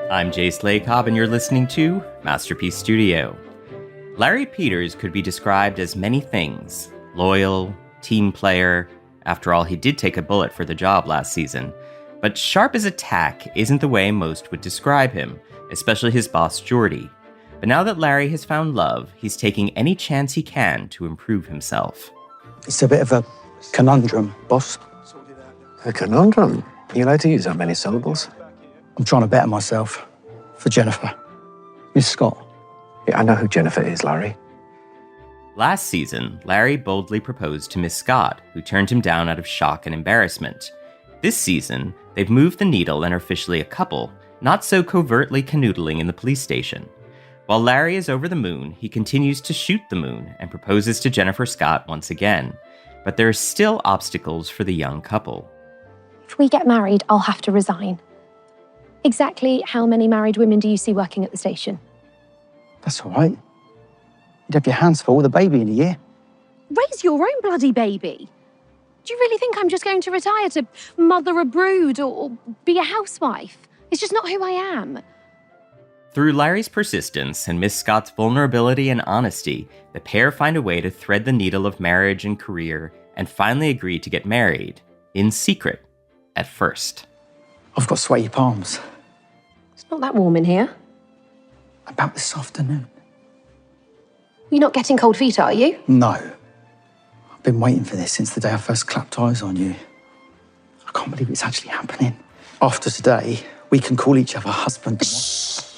I'm Jace Lacob, and you're listening to Masterpiece Studio. Larry Peters could be described as many things. Loyal, team player. After all, he did take a bullet for the job last season. But sharp as a tack isn't the way most would describe him, especially his boss, Jordi. But now that Larry has found love, he's taking any chance he can to improve himself. It's a bit of a conundrum, boss. A conundrum? You allowed to use that many syllables? I'm trying to better myself for Jennifer. Miss Scott. Yeah, I know who Jennifer is, Larry. Last season, Larry boldly proposed to Miss Scott, who turned him down out of shock and embarrassment. This season, they've moved the needle and are officially a couple, not so covertly canoodling in the police station. While Larry is over the moon, he continues to shoot the moon and proposes to Jennifer Scott once again. But there are still obstacles for the young couple. If we get married, I'll have to resign. Exactly how many married women do you see working at the station? That's all right. You'd have your hands full with a baby in a year. Raise your own bloody baby. Do you really think I'm just going to retire to mother a brood or be a housewife? It's just not who I am. Through Larry's persistence and Miss Scott's vulnerability and honesty, the pair find a way to thread the needle of marriage and career and finally agree to get married, in secret, at first. I've got sweaty palms. It's not that warm in here. About this afternoon. You're not getting cold feet, are you? No. I've been waiting for this since the day I first clapped eyes on you. I can't believe it's actually happening. After today, we can call each other husband and wife.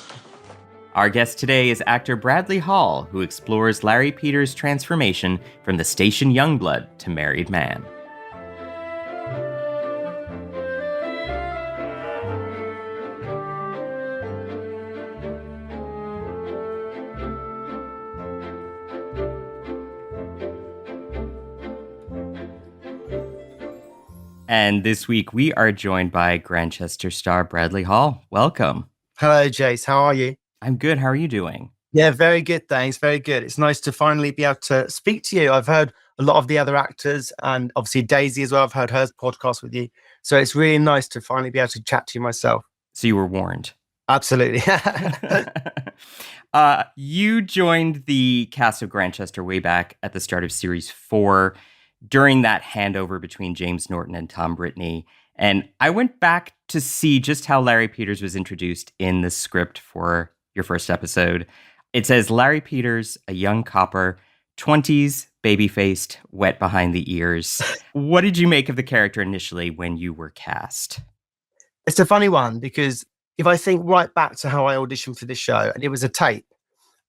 Our guest today is actor Bradley Hall, who explores Larry Peters' transformation from the station youngblood to married man. And this week, we are joined by Grantchester star Bradley Hall. Welcome. Hello, Jace. How are you? I'm good. How are you doing? Yeah, very good, thanks. Very good. It's nice to finally be able to speak to you. I've heard a lot of the other actors and obviously Daisy as well. I've heard her podcast with you. So it's really nice to finally be able to chat to you myself. So you were warned. Absolutely. You joined the cast of Grantchester way back at the start of Series 4 during that handover between James Norton and Tom Brittney. And I went back to see just how Larry Peters was introduced in the script for your first episode. It says, Larry Peters, a young copper, 20s, baby-faced, wet behind the ears. What did you make of the character initially when you were cast? It's a funny one because if I think right back to how I auditioned for this show, and it was a tape,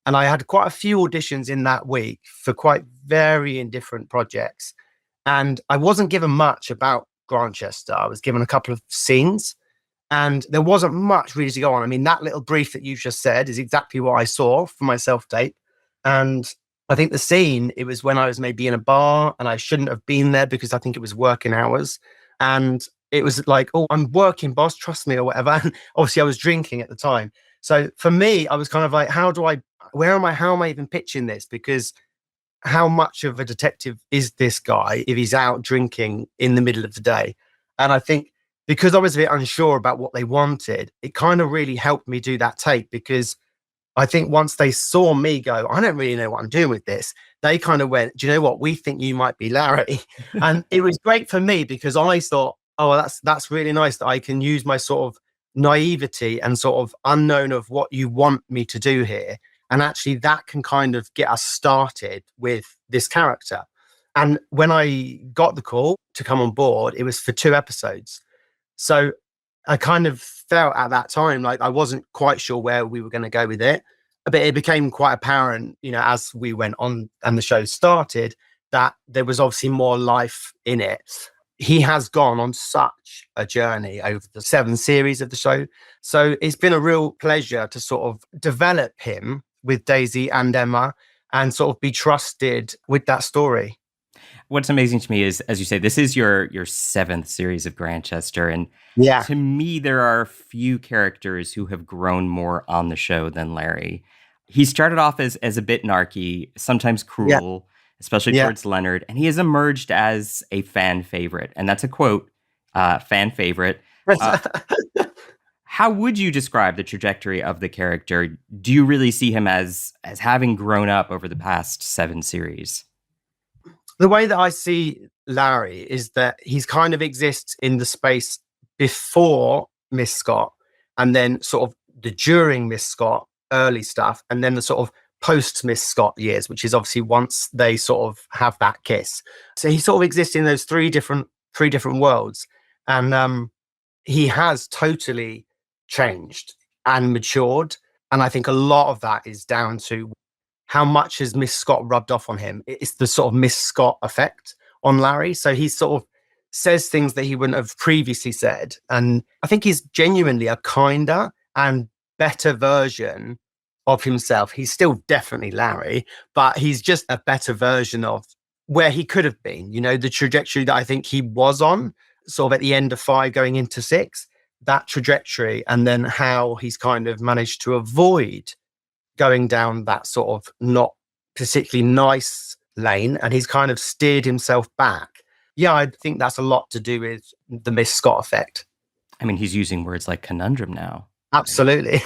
and I had quite a few auditions in that week for quite varying different projects. And I wasn't given much about Grantchester. I was given a couple of scenes and there wasn't much really to go on. I mean, that little brief that you just said is exactly what I saw for my self-tape. And I think the scene, it was when I was maybe in a bar and I shouldn't have been there because I think it was working hours. And it was like, oh, I'm working, boss, trust me or whatever. And obviously I was drinking at the time. So for me, I was kind of like, how am I even pitching this? Because how much of a detective is this guy if he's out drinking in the middle of the day? And I think because I was a bit unsure about what they wanted, it kind of really helped me do that tape because I think once they saw me go, I don't really know what I'm doing with this, they kind of went, do you know what? We think you might be Larry. And it was great for me because I thought, oh, that's really nice that I can use my sort of naivety and sort of unknown of what you want me to do here. And actually that can kind of get us started with this character. And when I got the call to come on board, it was for 2 episodes. So I kind of felt at that time like I wasn't quite sure where we were going to go with it. But it became quite apparent, as we went on and the show started, that there was obviously more life in it. He has gone on such a journey over the 7 series of the show. So it's been a real pleasure to sort of develop him with Daisy and Emma and sort of be trusted with that story. What's amazing to me is, as you say, this is your 7th series of Grantchester. And yeah, to me, there are few characters who have grown more on the show than Larry. He started off as a bit narky, sometimes cruel, especially towards Leonard. And he has emerged as a fan favorite. And that's a quote, fan favorite. How would you describe the trajectory of the character? Do you really see him as having grown up over the past 7 series? The way that I see Larry is that he's kind of exists in the space before Miss Scott, and then sort of the during Miss Scott early stuff, and then the sort of post Miss Scott years, which is obviously once they sort of have that kiss. So he sort of exists in those three different worlds, and he has totally changed and matured. And I think a lot of that is down to how much has Miss Scott rubbed off on him. It's the sort of Miss Scott effect on Larry. So he sort of says things that he wouldn't have previously said. And I think he's genuinely a kinder and better version of himself. He's still definitely Larry, but he's just a better version of where he could have been, you know, the trajectory that I think he was on sort of at the end of 5 going into 6, that trajectory, and then how he's kind of managed to avoid going down that sort of not particularly nice lane, and he's kind of steered himself back. Yeah, I think that's a lot to do with the Miss Scott effect. I mean, he's using words like conundrum now. Absolutely.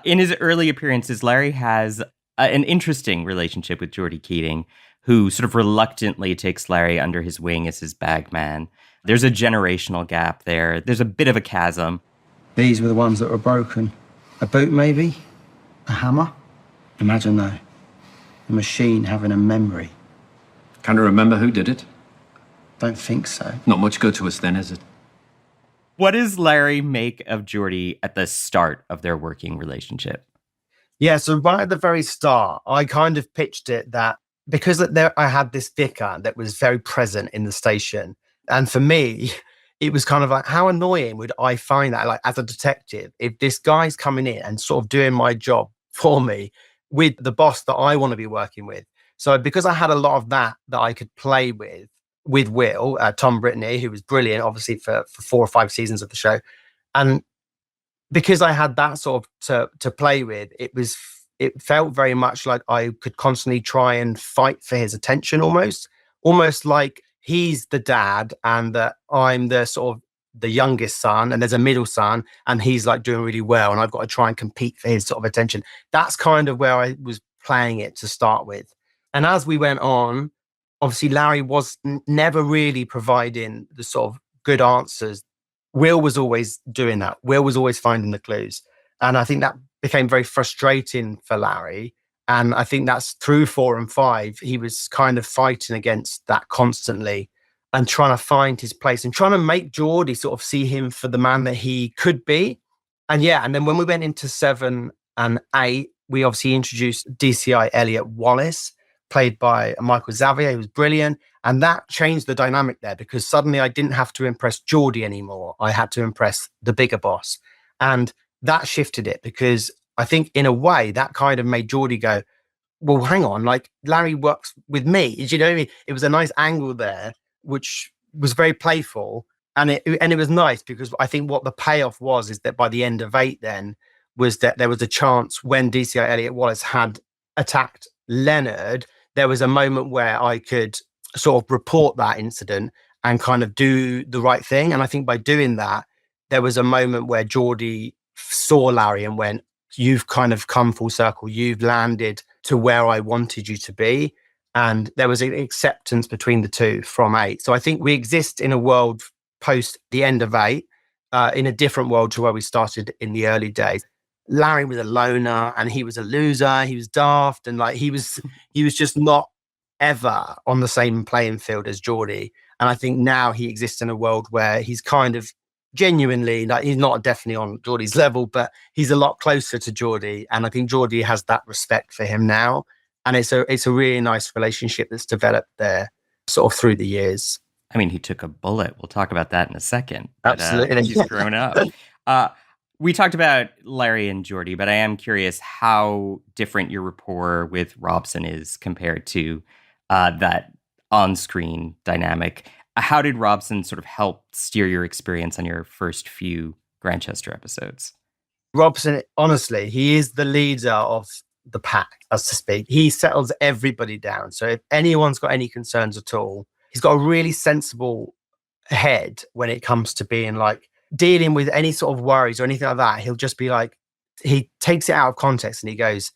In his early appearances, Larry has an interesting relationship with Jordi Keating, who sort of reluctantly takes Larry under his wing as his bag man. There's a generational gap there. There's a bit of a chasm. These were the ones that were broken. A boot, maybe? A hammer? Imagine, though, a machine having a memory. Can you remember who did it? Don't think so. Not much good to us then, is it? What does Larry make of Jordi at the start of their working relationship? Yeah, so right at the very start, I kind of pitched it that because I had this vicar that was very present in the station. And for me, it was kind of like, how annoying would I find that, like, as a detective, if this guy's coming in and sort of doing my job for me with the boss that I want to be working with. So because I had a lot of that I could play with Will, Tom Brittany, who was brilliant, obviously, for 4 or 5 seasons of the show. And because I had that sort of to play with, it felt very much like I could constantly try and fight for his attention, almost like he's the dad and that I'm the sort of the youngest son, and there's a middle son, and he's like doing really well, and I've got to try and compete for his sort of attention. That's kind of where I was playing it to start with. And as we went on, obviously Larry was never really providing the sort of good answers. Will was always doing that. Will was always finding the clues. And I think that became very frustrating for Larry. And I think that's through 4 and 5, he was kind of fighting against that constantly and trying to find his place and trying to make Geordie sort of see him for the man that he could be. And yeah, and then when we went into 7 and 8, we obviously introduced DCI Elliot Wallace, played by Michael Xavier, who was brilliant. And that changed the dynamic there because suddenly I didn't have to impress Geordie anymore. I had to impress the bigger boss. And that shifted it because I think in a way that kind of made Geordie go, well, hang on, like Larry works with me. Do you know what I mean? It was a nice angle there, which was very playful. And it was nice because I think what the payoff was is that by the end of 8 then was that there was a chance when DCI Elliot Wallace had attacked Leonard, there was a moment where I could sort of report that incident and kind of do the right thing. And I think by doing that, there was a moment where Geordie saw Larry and went, you've kind of come full circle. You've landed to where I wanted you to be. And there was an acceptance between the two from 8. So I think we exist in a world post the end of 8, in a different world to where we started in the early days. Larry was a loner and he was a loser. He was daft and like he was just not ever on the same playing field as Jordi. And I think now he exists in a world where he's kind of genuinely, like, he's not definitely on Jordi's level, but he's a lot closer to Jordi. And I think Jordi has that respect for him now. And it's a really nice relationship that's developed there sort of through the years. I mean, he took a bullet. We'll talk about that in a second. Absolutely. He's grown up. We talked about Larry and Geordie, but I am curious how different your rapport with Robson is compared to that on-screen dynamic. How did Robson sort of help steer your experience on your first few Grantchester episodes? Robson, honestly, he is the leader of the pack, as to speak. He settles everybody down. So if anyone's got any concerns at all, he's got a really sensible head when it comes to being like dealing with any sort of worries or anything like that. He'll just be like, he takes it out of context and he goes,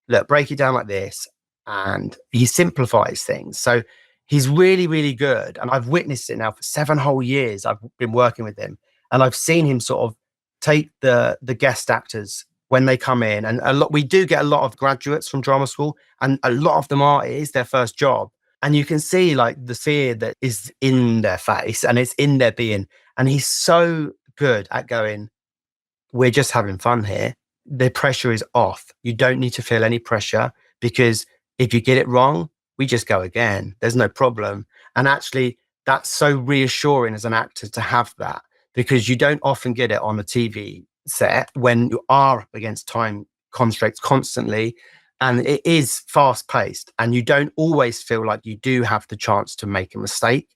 look, break it down like this. And he simplifies things. So he's really, really good. And I've witnessed it now for 7 whole years. I've been working with him and I've seen him sort of take the guest actors when they come in. And we do get a lot of graduates from drama school, and a lot of them it is their first job. And you can see like the fear that is in their face and it's in their being. And he's so good at going, we're just having fun here. The pressure is off. You don't need to feel any pressure, because if you get it wrong, we just go again. There's no problem. And actually, that's so reassuring as an actor to have that, because you don't often get it on a TV set when you are up against time constraints constantly. And it is fast paced and you don't always feel like you do have the chance to make a mistake.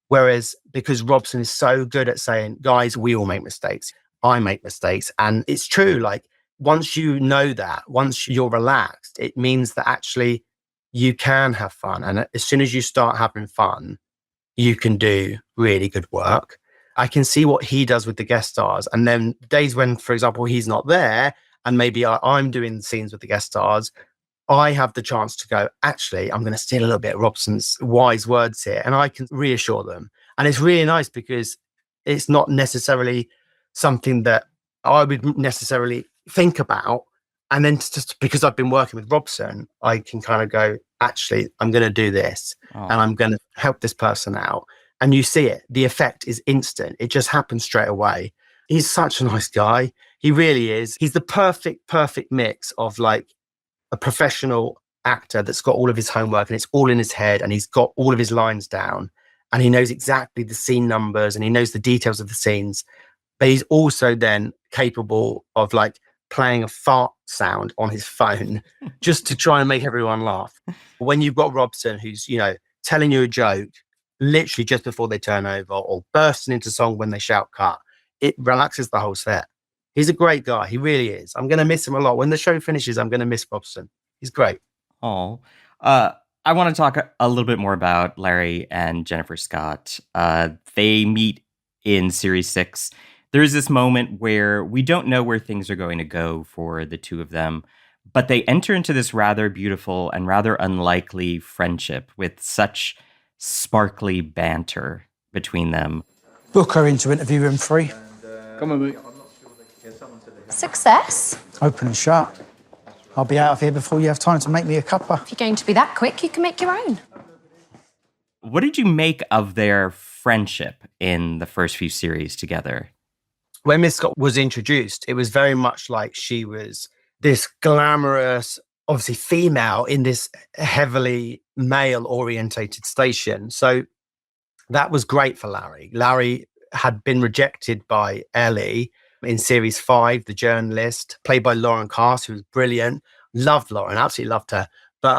Whereas because Robson is so good at saying, guys, we all make mistakes. I make mistakes. And it's true. Like once you know that, once you're relaxed, it means that actually you can have fun. And as soon as you start having fun, you can do really good work. I can see what he does with the guest stars. And then days when, for example, he's not there and maybe I'm doing scenes with the guest stars, I have the chance to go, actually, I'm going to steal a little bit of Robson's wise words here, and I can reassure them. And it's really nice because it's not necessarily something that I would necessarily think about. And then just because I've been working with Robson, I can kind of go, actually, I'm going to do this and I'm going to help this person out. And you see it. The effect is instant. It just happens straight away. He's such a nice guy. He really is. He's the perfect mix of like a professional actor that's got all of his homework and it's all in his head and he's got all of his lines down and he knows exactly the scene numbers and he knows the details of the scenes. But he's also then capable of like playing a fart sound on his phone just to try and make everyone laugh. When you've got Robson who's, you know, telling you a joke literally just before they turn over or bursting into song when they shout cut, it relaxes the whole set. He's a great guy. He really is. I'm going to miss him a lot. When the show finishes, I'm going to miss Robson. He's great. Oh, I want to talk a little bit more about Larry and Jennifer Scott. They meet in series 6. There's this moment where we don't know where things are going to go for the two of them, but they enter into this rather beautiful and rather unlikely friendship with such sparkly banter between them. Book her into interview room 3. Come on, mate. Success? Open and shut. I'll be out of here before you have time to make me a cuppa. If you're going to be that quick, you can make your own. What did you make of their friendship in the first few series together? When Miss Scott was introduced, it was very much like she was this glamorous, obviously female in this heavily male-orientated station. So that was great for Larry. Larry had been rejected by Ellie in series 5, the journalist, played by Lauren Cass, who was brilliant. Loved Lauren, absolutely loved her. But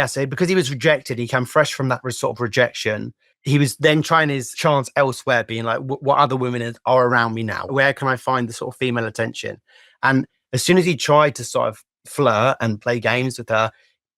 so because he was rejected, he came fresh from that sort of rejection. He was then trying his chance elsewhere, being like, what other women are around me now? Where can I find the sort of female attention? And as soon as he tried to sort of flirt and play games with her,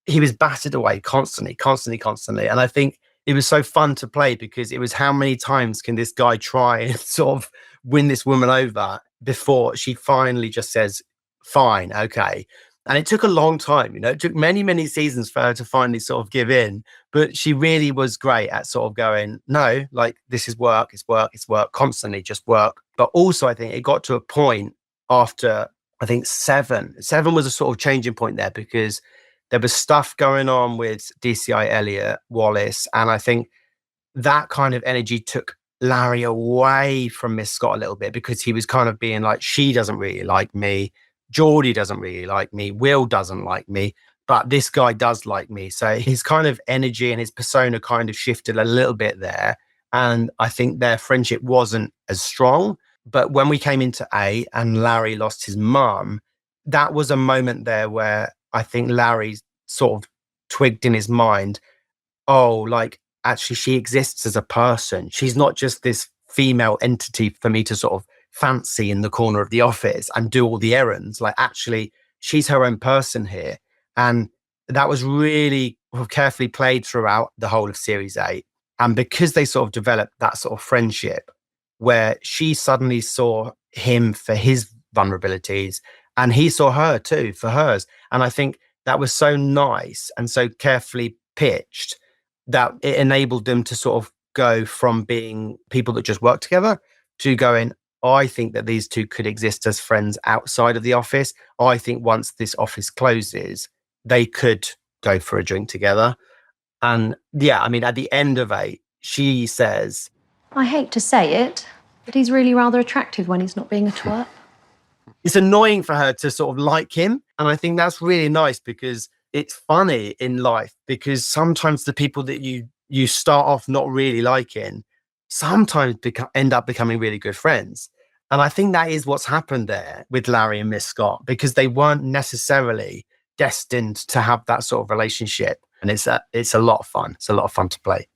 he was battered away constantly. And I think it was so fun to play because it was how many times can this guy try and sort of win this woman over before she finally just says, fine, okay. And it took a long time, you know, it took many, many seasons for her to finally sort of give in. But she really was great at sort of going, no, like this is work, it's work, constantly just work. But also I think it got to a point after, I think 7 was a sort of changing point there because there was stuff going on with DCI Elliot, Wallace. And I think that kind of energy took Larry away from Miss Scott a little bit because he was kind of being like, she doesn't really like me. Jordi doesn't really like me. Will doesn't like me, but this guy does like me. So his kind of energy and his persona kind of shifted a little bit there. And I think their friendship wasn't as strong. But when we came into A and Larry lost his mum, that was a moment there where I think Larry sort of twigged in his mind, oh, like actually she exists as a person. She's not just this female entity for me to sort of fancy in the corner of the office and do all the errands. Like actually she's her own person here. And that was really carefully played throughout the whole of series 8. And because they sort of developed that sort of friendship where she suddenly saw him for his vulnerabilities and he saw her too for hers. And I think that was so nice and so carefully pitched that it enabled them to sort of go from being people that just work together to going, I think that these two could exist as friends outside of the office. I think once this office closes, they could go for a drink together. And yeah, I mean, at the end of 8, she says, I hate to say it, but he's really rather attractive when he's not being a twerp. it's annoying for her to sort of like him. And I think that's really nice because it's funny in life, because sometimes the people that you start off not really liking sometimes end up becoming really good friends. And I think that is what's happened there with Larry and Miss Scott, because they weren't necessarily destined to have that sort of relationship. And it's a lot of fun. It's a lot of fun to play.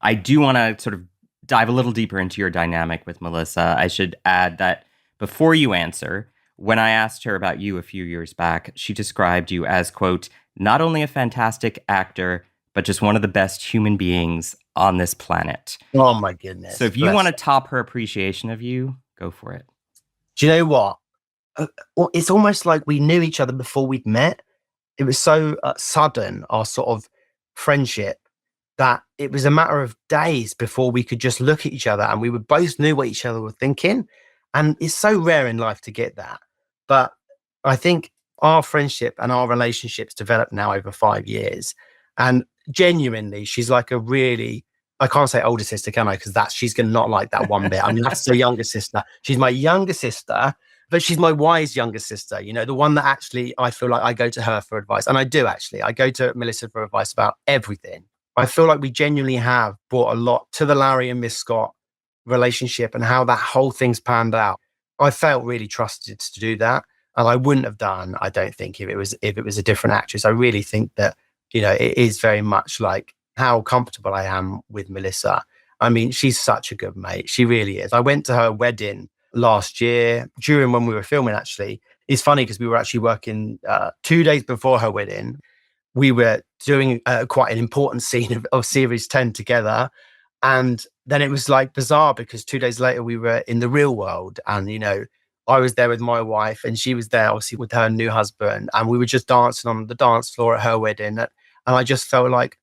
I do want to sort of dive a little deeper into your dynamic with Melissa. I should add that before you answer, when I asked her about you a few years back, she described you as, quote, not only a fantastic actor, but just one of the best human beings on this planet. Oh, my goodness. So if you want to top her appreciation of you, go for it. Do you know what? Well, it's almost like we knew each other before we'd met. It was so sudden, our sort of friendship, that it was a matter of days before we could just look at each other and we would both knew what each other were thinking. And it's so rare in life to get that. But I think our friendship and our relationships developed now over 5 years. And genuinely, she's like a really, I can't say older sister, can I? Because she's going to not like that one bit. I mean, that's the younger sister. She's my younger sister, but she's my wise younger sister, you know, the one that actually I feel like I go to her for advice. And I do actually. I go to Melissa for advice about everything. I feel like we genuinely have brought a lot to the Larry and Miss Scott relationship and how that whole thing's panned out. I felt really trusted to do that. And I wouldn't have done, I don't think, if it was a different actress. I really think that, you know, it is very much like how comfortable I am with Melissa. I mean, she's such a good mate. She really is. I went to her wedding last year during when we were filming, actually. It's funny because we were actually working 2 days before her wedding. We were doing quite an important scene of series 10 together. And then it was like bizarre because 2 days later we were in the real world. And, you know, I was there with my wife and she was there obviously with her new husband. And we were just dancing on the dance floor at her wedding. And I just felt like,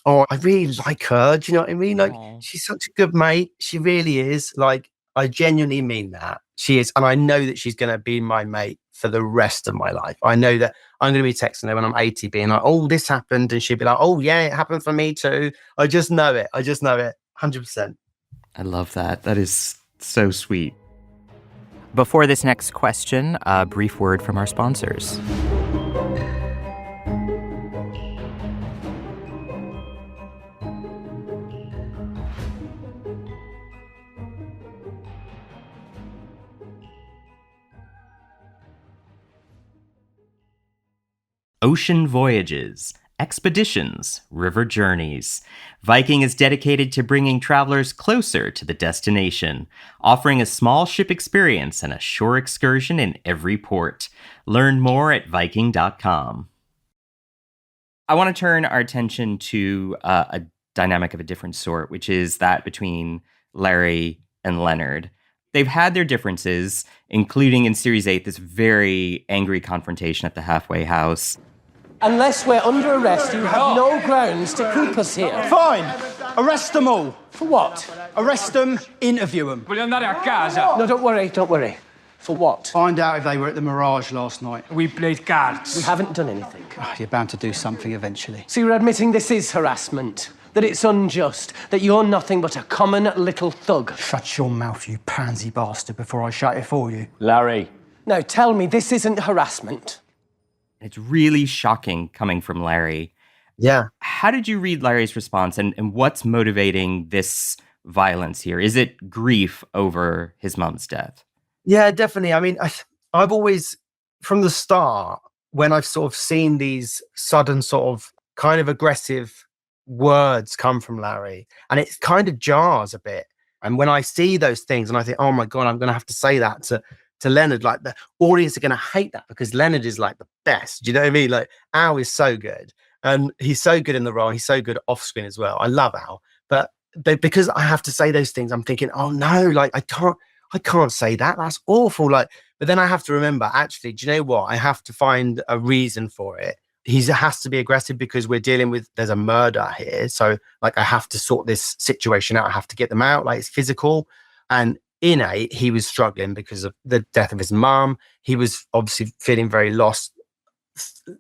oh, I really like her. Do you know what I mean? Like, she's such a good mate. She really is. Like, I genuinely mean that. She is. And I know that she's going to be my mate for the rest of my life. I know that I'm going to be texting her when I'm 80 being like, oh, this happened. And she'll be like, oh, yeah, it happened for me too. I just know it. 100%. I love that. That is so sweet. Before this next question, a brief word from our sponsors. Ocean voyages, expeditions, river journeys. Viking is dedicated to bringing travelers closer to the destination, offering a small ship experience and a shore excursion in every port. Learn more at Viking.com. I want to turn our attention to a dynamic of a different sort, which is that between Larry and Leonard. They've had their differences, including in Series 8, this very angry confrontation at the halfway house. Unless we're under arrest, you have no grounds to keep us here. Fine. Arrest them all. For what? Arrest them, interview them. No, don't worry. For what? Find out if they were at the Mirage last night. We played cards. We haven't done anything. Oh, you're bound to do something eventually. So you're admitting this is harassment? That it's unjust? That you're nothing but a common little thug? Shut your mouth, you pansy bastard, before I shut it for you. Larry. Now, tell me this isn't harassment. It's really shocking coming from Larry. Yeah. How did you read Larry's response and what's motivating this violence here? Is it grief over his mom's death? Yeah, definitely. I mean, I've always, from the start, when I've sort of seen these sudden sort of kind of aggressive words come from Larry, and it kind of jars a bit. And when I see those things and I think, oh my God, I'm going to have to say that to Leonard, like the audience are going to hate that because Leonard is like the best. Do you know what I mean? Like, Al is so good. And he's so good in the role. He's so good off screen as well. I love Al. But because I have to say those things, I'm thinking, oh no, like I can't say that. That's awful. Like, but then I have to remember, actually, do you know what? I have to find a reason for it. He has to be aggressive because we're dealing with, there's a murder here. So like, I have to sort this situation out. I have to get them out. Like, it's physical. And in 8, he was struggling because of the death of his mum. He was obviously feeling very lost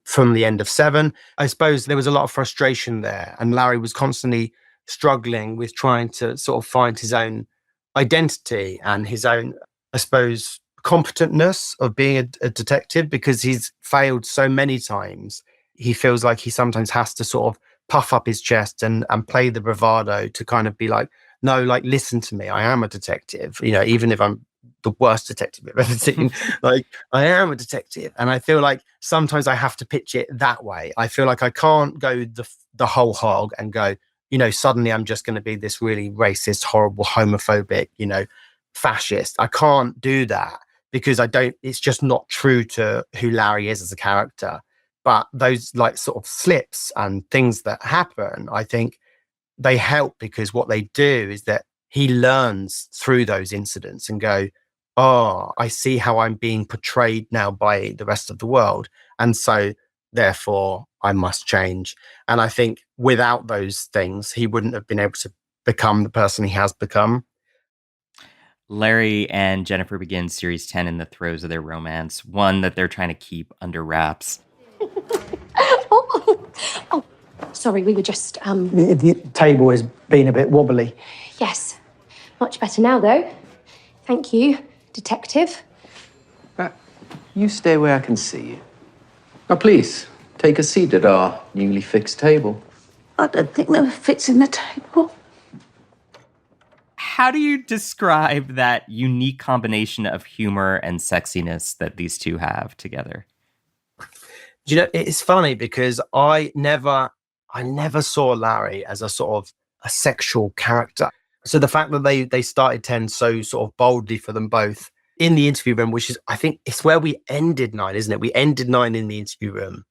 from the end of 7. I suppose there was a lot of frustration there. And Larry was constantly struggling with trying to sort of find his own identity and his own, I suppose, competentness of being a detective, because he's failed so many times. He feels like he sometimes has to sort of puff up his chest and play the bravado to kind of be like, no, like, listen to me. I am a detective, you know, even if I'm the worst detective I've ever seen. Like, I am a detective. And I feel like sometimes I have to pitch it that way. I feel like I can't go the whole hog and go, you know, suddenly I'm just going to be this really racist, horrible, homophobic, you know, fascist. I can't do that because it's just not true to who Larry is as a character. But those like sort of slips and things that happen, I think they help, because what they do is that he learns through those incidents and go, oh, I see how I'm being portrayed now by the rest of the world. And so therefore I must change. And I think without those things, he wouldn't have been able to become the person he has become. Larry and Jennifer begin series 10 in the throes of their romance, one that they're trying to keep under wraps. Oh, sorry, we were just, The table has been a bit wobbly. Yes. Much better now, though. Thank you, detective. You stay where I can see you. Now, please, take a seat at our newly fixed table. I don't think that fits in the table. How do you describe that unique combination of humor and sexiness that these two have together? You know, it's funny because I never saw Larry as a sort of a sexual character. So the fact that they started 10 so sort of boldly for them both in the interview room, which is, I think it's where we ended 9, isn't it? We ended 9 in the interview room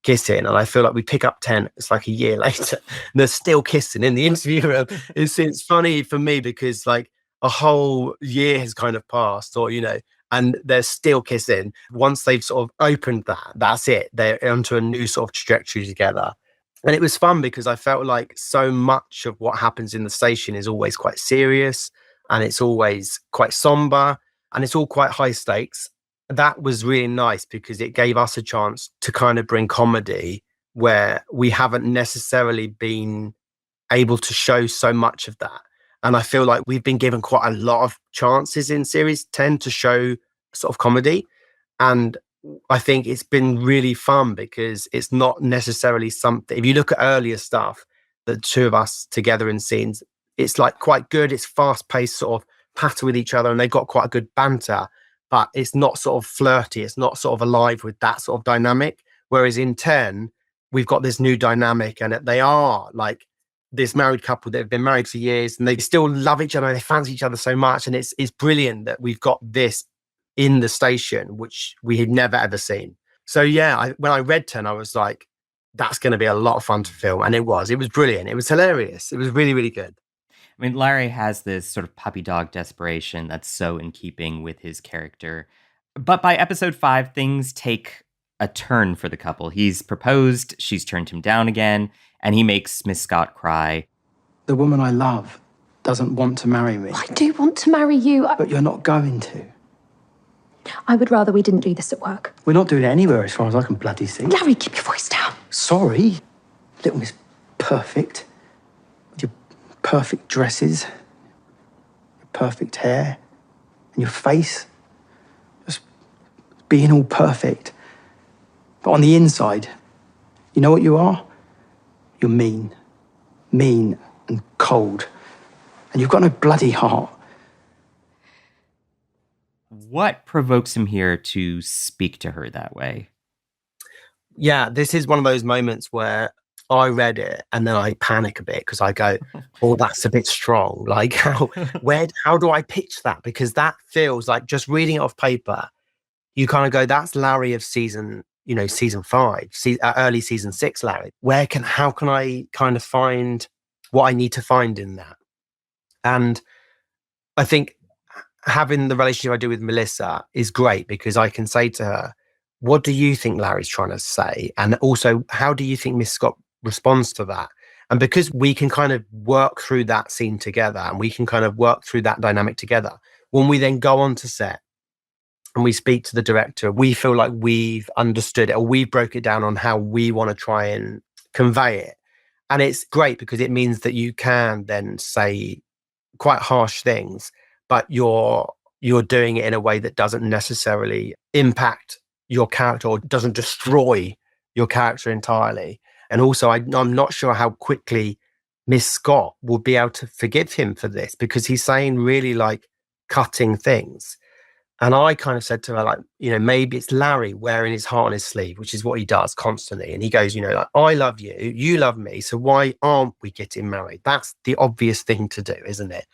kissing, and I feel like we pick up 10, it's like a year later, and they're still kissing in the interview room. It's funny for me because like a whole year has kind of passed, or, you know, and they're still kissing. Once they've sort of opened that, that's it. They're onto a new sort of trajectory together. And it was fun because I felt like so much of what happens in the station is always quite serious, and it's always quite somber, and it's all quite high stakes. That was really nice because it gave us a chance to kind of bring comedy where we haven't necessarily been able to show so much of that. And I feel like we've been given quite a lot of chances in series 10 to show sort of comedy. And I think it's been really fun because it's not necessarily something, if you look at earlier stuff, the two of us together in scenes, it's like quite good. It's fast paced, sort of patter with each other, and they've got quite a good banter, but it's not sort of flirty. It's not sort of alive with that sort of dynamic. Whereas in 10, we've got this new dynamic, and they are like this married couple that have been married for years, and they still love each other. They fancy each other so much. And it's brilliant that we've got this in the station, which we had never, ever seen. So yeah, when I read 10, I was like, that's going to be a lot of fun to film. And it was brilliant. It was hilarious. It was really, really good. I mean, Larry has this sort of puppy dog desperation that's so in keeping with his character. But by episode 5, things take a turn for the couple. He's proposed, she's turned him down again, and he makes Miss Scott cry. The woman I love doesn't want to marry me. I do want to marry you. But you're not going to. I would rather we didn't do this at work. We're not doing it anywhere as far as I can bloody see. Larry, keep your voice down. Sorry, little Miss Perfect. With your perfect dresses, your perfect hair, and your face. Just being all perfect. But on the inside, you know what you are? You're mean. Mean and cold. And you've got no bloody heart. What provokes him here to speak to her that way? Yeah, this is one of those moments where I read it and then I panic a bit because I go, oh, that's a bit strong. Like, how do I pitch that? Because that feels like, just reading it off paper, you kind of go, that's Larry of season season 5, early season 6 Larry. How can I kind of find what I need to find in that? And I think having the relationship I do with Melissa is great, because I can say to her, what do you think Larry's trying to say? And also, how do you think Miss Scott responds to that? And because we can kind of work through that scene together, and we can kind of work through that dynamic together, when we then go on to set and we speak to the director, we feel like we've understood it, or we broke it down on how we want to try and convey it. And it's great because it means that you can then say quite harsh things, but you're doing it in a way that doesn't necessarily impact your character or doesn't destroy your character entirely. And also, I'm not sure how quickly Miss Scott will be able to forgive him for this, because he's saying really like cutting things. And I kind of said to her, like, maybe it's Larry wearing his heart on his sleeve, which is what he does constantly. And he goes, like, I love you, you love me, so why aren't we getting married? That's the obvious thing to do, isn't it?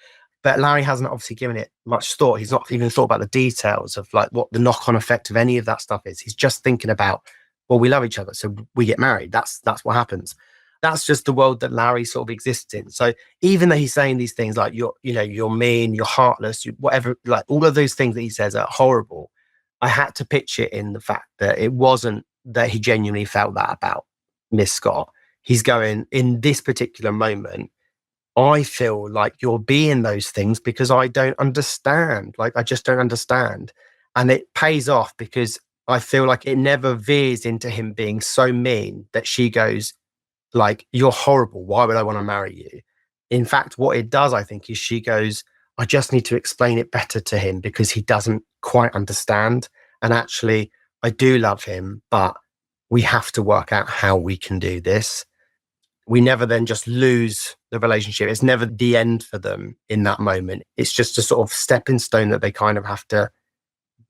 But Larry hasn't obviously given it much thought. He's not even thought about the details of like what the knock-on effect of any of that stuff is. He's just thinking about, well, we love each other, so we get married. That's what happens. That's just the world that Larry sort of exists in. So even though he's saying these things like you're mean, you're heartless, whatever, like all of those things that he says are horrible, I had to pitch it in the fact that it wasn't that he genuinely felt that about Miss Scott. He's going, in this particular moment, I feel like you're being those things because I don't understand. Like, I just don't understand. And it pays off because I feel like it never veers into him being so mean that she goes, like, you're horrible. Why would I want to marry you? In fact, what it does, I think, is she goes, I just need to explain it better to him because he doesn't quite understand. And actually, I do love him, but we have to work out how we can do this. We never then just lose the relationship. It's never the end for them in that moment. It's just a sort of stepping stone that they kind of have to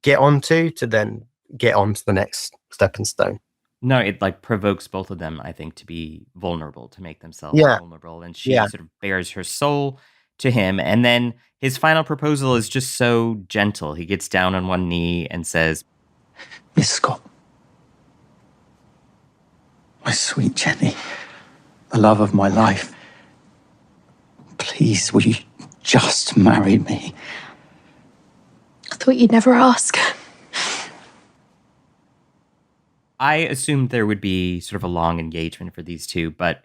get onto to then get on to the next stepping stone. No, it like provokes both of them, I think, to be vulnerable, to make themselves vulnerable. And she sort of bears her soul to him. And then his final proposal is just so gentle. He gets down on one knee and says, Miss Scott, my sweet Jenny, the love of my life, please, will you just marry me? I thought you'd never ask. I assumed there would be sort of a long engagement for these two, but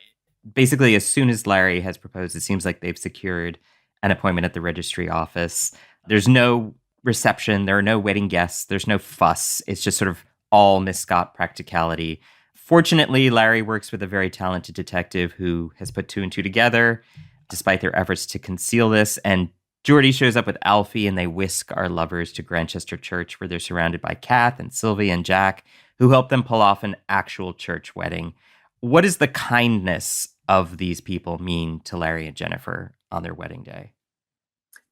basically as soon as Larry has proposed, it seems like they've secured an appointment at the registry office. There's no reception. There are no wedding guests. There's no fuss. It's just sort of all Miss Scott practicality. Fortunately, Larry works with a very talented detective who has put 2 and 2 together, despite their efforts to conceal this. And Jordi shows up with Alfie, and they whisk our lovers to Grantchester Church, where they're surrounded by Kath and Sylvie and Jack, who help them pull off an actual church wedding. What does the kindness of these people mean to Larry and Jennifer on their wedding day?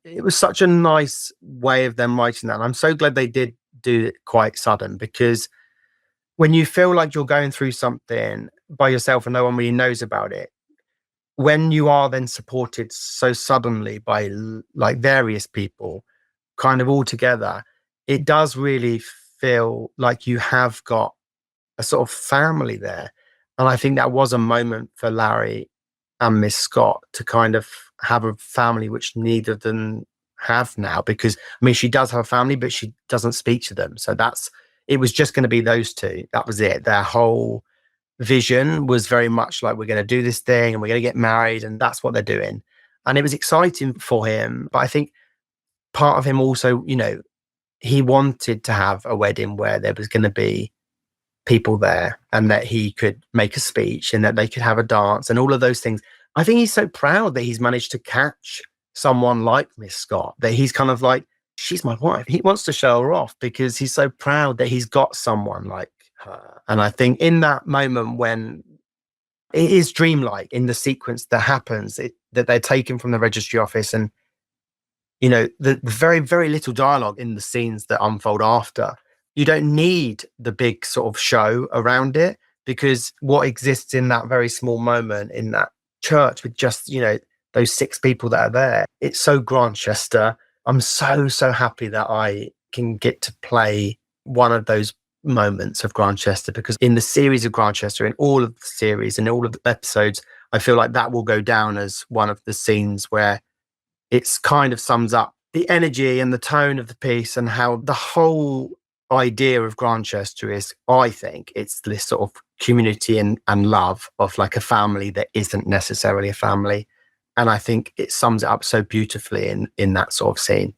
It was such a nice way of them writing that. And I'm so glad they did do it quite sudden, because when you feel like you're going through something by yourself and no one really knows about it, when you are then supported so suddenly by like various people kind of all together, it does really feel like you have got a sort of family there. And I think that was a moment for Larry and Miss Scott to kind of have a family, which neither of them have now, because I mean, she does have a family, but she doesn't speak to them. So it was just going to be those two. That was it. Their whole vision was very much like, we're going to do this thing and we're going to get married, and that's what they're doing. And it was exciting for him. But I think part of him also, he wanted to have a wedding where there was going to be people there and that he could make a speech and that they could have a dance and all of those things. I think he's so proud that he's managed to catch someone like Miss Scott, that he's kind of like, she's my wife. He wants to show her off because he's so proud that he's got someone like her. And I think in that moment when it is dreamlike, in the sequence that happens, that they're taken from the registry office, and the very, very little dialogue in the scenes that unfold after, you don't need the big sort of show around it, because what exists in that very small moment in that church with just, those 6 people that are there, it's so Grantchester. I'm so happy that I can get to play one of those moments of Grantchester, because in the series of Grantchester, in all of the series and all of the episodes, I feel like that will go down as one of the scenes where it's kind of sums up the energy and the tone of the piece and how the whole idea of Grantchester is, I think, it's this sort of community and love of like a family that isn't necessarily a family. And I think it sums it up so beautifully in that sort of scene.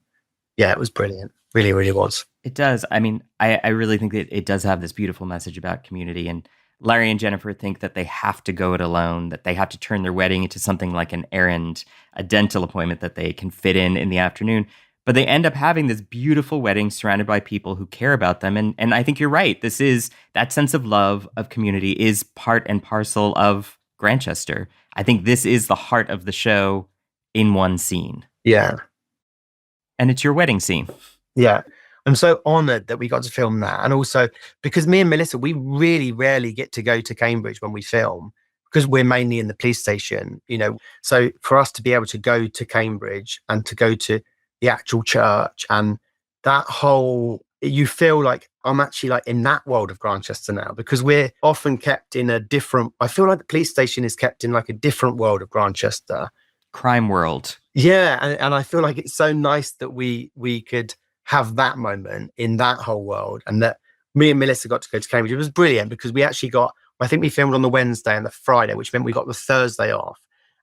Yeah, it was brilliant. Really, really was. It does. I mean, I really think that it does have this beautiful message about community. And Larry and Jennifer think that they have to go it alone, that they have to turn their wedding into something like an errand, a dental appointment that they can fit in the afternoon. But they end up having this beautiful wedding surrounded by people who care about them. And I think you're right. This is that sense of love, of community is part and parcel of Grantchester. I think this is the heart of the show in one scene. Yeah. And it's your wedding scene. Yeah. I'm so honored that we got to film that. And also because me and Melissa, we really rarely get to go to Cambridge when we film because we're mainly in the police station, you know. So for us to be able to go to Cambridge and to go to the actual church and that whole, you feel like I'm actually like in that world of Grantchester now, because we're often kept in a different, I feel like the police station is kept in like a different world of Grantchester. Crime world. Yeah. And I feel like it's so nice that we could have that moment in that whole world, and that me and Melissa got to go to Cambridge. It was brilliant because we actually got, I think we filmed on the Wednesday and the Friday, which meant we got the Thursday off.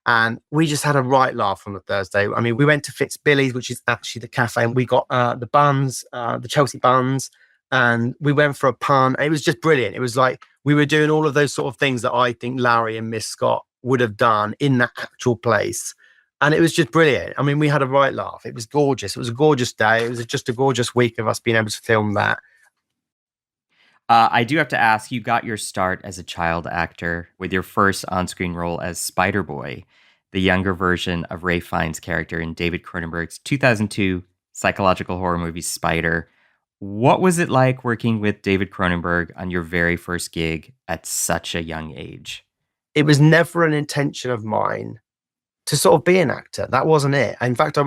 And we just had a right laugh on the Thursday. I mean, we went to Fitzbilly's, which is actually the cafe, and we got the buns, the Chelsea buns, and we went for a pun. It was just brilliant. It was like we were doing all of those sort of things that I think Larry and Miss Scott would have done in that actual place. And it was just brilliant. I mean, we had a right laugh. It was gorgeous. It was a gorgeous day. It was just a gorgeous week of us being able to film that. I do have to ask, you got your start as a child actor with your first on-screen role as Spider-Boy, the younger version of Ralph Fiennes' character in David Cronenberg's 2002 psychological horror movie Spider. What was it like working with David Cronenberg on your very first gig at such a young age? It was never an intention of mine to sort of be an actor. That wasn't it. In fact,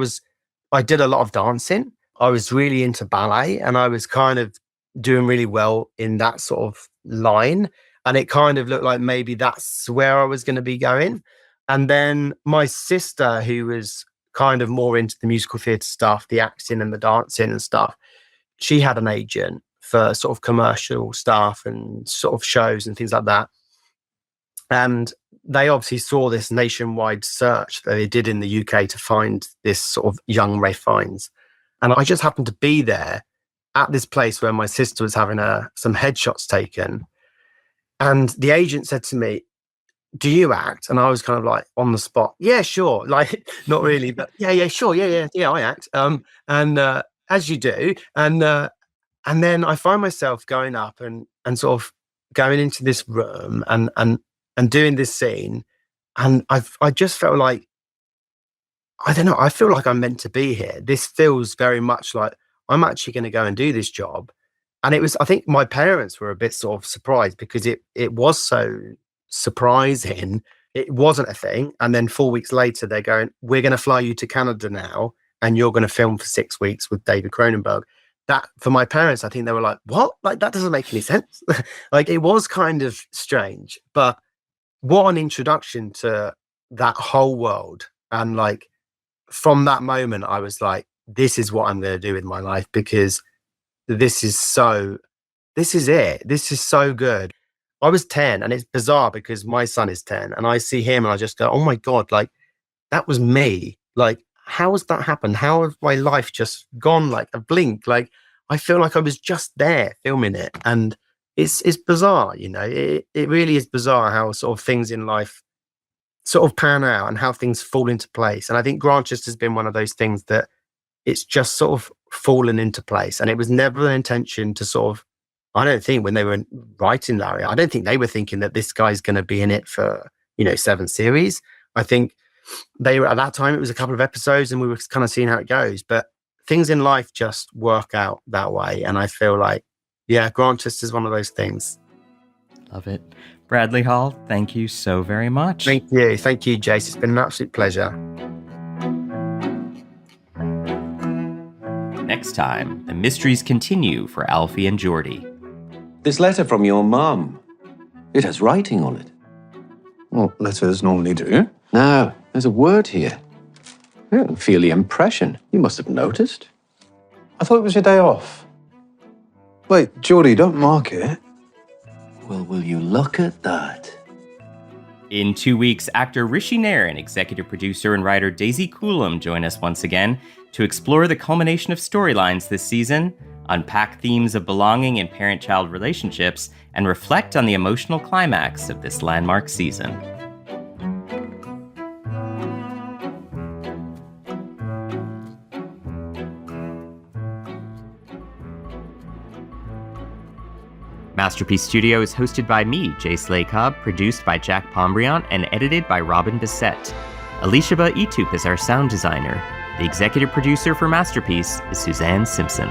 I did a lot of dancing. I was really into ballet, and I was kind of doing really well in that sort of line. And it kind of looked like maybe that's where I was going to be going. And then my sister, who was kind of more into the musical theatre stuff, the acting and the dancing and stuff, she had an agent for sort of commercial stuff and sort of shows and things like that. And they obviously saw this nationwide search that they did in the UK to find this sort of young Ralph Fiennes. And I just happened to be there at this place where my sister was having some headshots taken. And the agent said to me, "Do you act?" And I was kind of like on the spot, "Yeah, sure." Like, not really, but yeah, sure. Yeah, I act. And as you do. And then I find myself going up and sort of going into this room and doing this scene. And I just felt like, I don't know, I feel like I'm meant to be here. This feels very much like I'm actually going to go and do this job. And it was, I think my parents were a bit sort of surprised because it was so surprising. It wasn't a thing. And then 4 weeks later, they're going, "We're going to fly you to Canada now, and you're going to film for 6 weeks with David Cronenberg." That, for my parents, I think they were like, "What? Like, that doesn't make any sense." Like, it was kind of strange, but what an introduction to that whole world. And like, from that moment, I was like, this is what I'm going to do with my life, because this is it. This is so good. I was 10, and it's bizarre because my son is 10, and I see him and I just go, "Oh my God, like, that was me. Like, how has that happened? How has my life just gone like a blink?" Like, I feel like I was just there filming it. And it's bizarre, you know, it really is bizarre how sort of things in life sort of pan out and how things fall into place. And I think Grantchester has been one of those things that it's just sort of fallen into place. And it was never an intention to sort of, I don't think when they were writing Larry, I don't think they were thinking that this guy's going to be in it for, 7 series. I think they were, at that time, it was a couple of episodes and we were kind of seeing how it goes. But things in life just work out that way. And I feel like, yeah, Grantchester is one of those things. Love it. Bradley Hall, thank you so very much. Thank you. Thank you, Jace. It's been an absolute pleasure. Next time, the mysteries continue for Alfie and Jordi. This letter from your mum. It has writing on it. What letters normally do. Now, there's a word here. I don't feel the impression. You must have noticed. I thought it was your day off. Wait, Jordi, don't mark it. Well, will you look at that? In 2 weeks, actor Rishi Nair and executive producer and writer Daisy Coulomb join us once again to explore the culmination of storylines this season, unpack themes of belonging and parent-child relationships, and reflect on the emotional climax of this landmark season. Masterpiece Studio is hosted by me, Jay Slay Cobb, produced by Jack Pombriant, and edited by Robin Bissett. Elishaba Etup is our sound designer. The executive producer for Masterpiece is Suzanne Simpson.